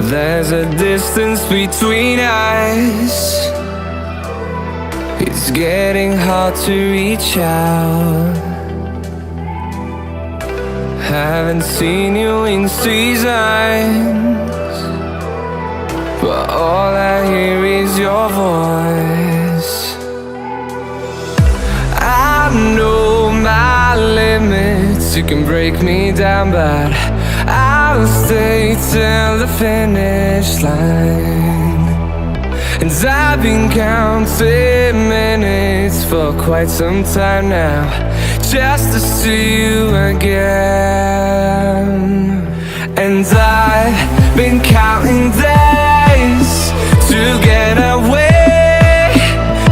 There's a distance between us. It's getting hard to reach out. Haven't seen you in seasons, but all I hear is your voice. I know my limits, you can break me down, but I'll stay till the finish line. And I've been counting minutes for quite some time now, just to see you again. And I've been counting days to get away,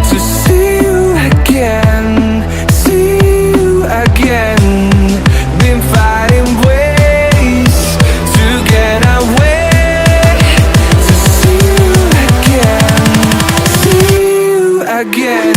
to see you again, see you again. Been fighting ways to get away, to see you again, see you again.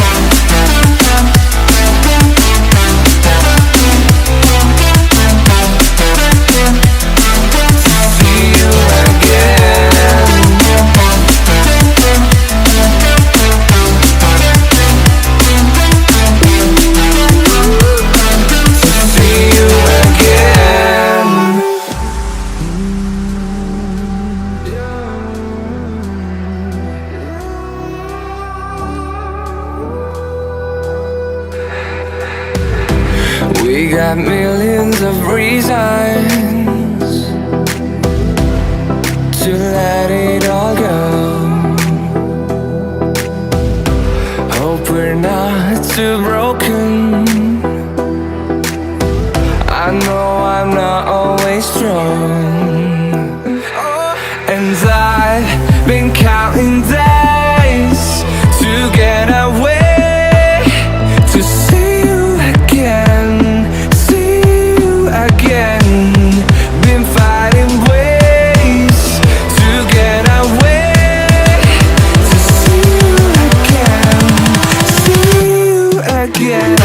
We got millions of reasons to let it all go. Hope we're not too broken. I know I'm not always strong, and I've been counting days to get away, to see you again, see you again. Been fighting ways to get away, to see you again, see you again.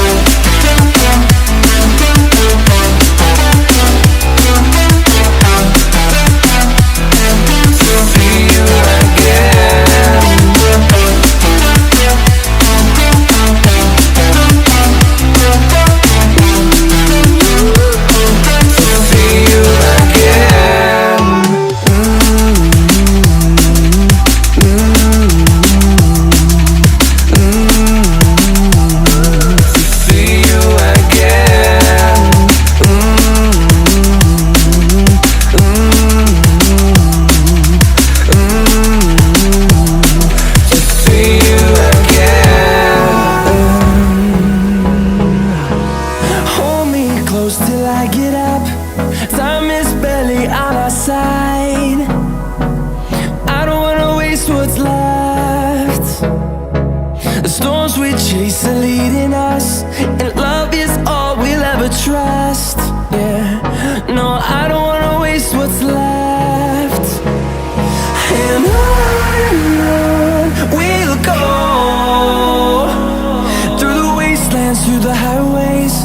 Through the highways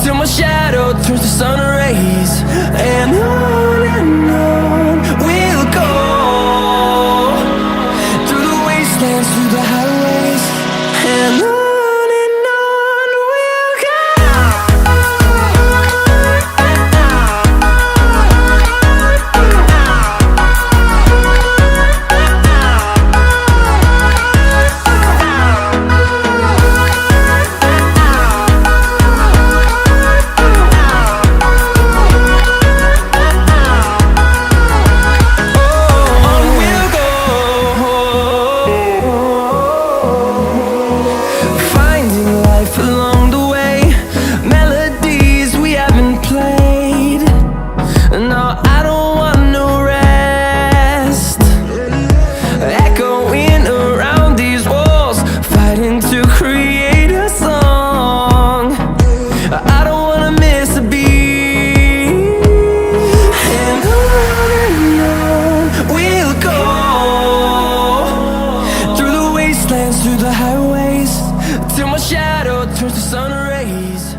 till my shadow turns to sun rays.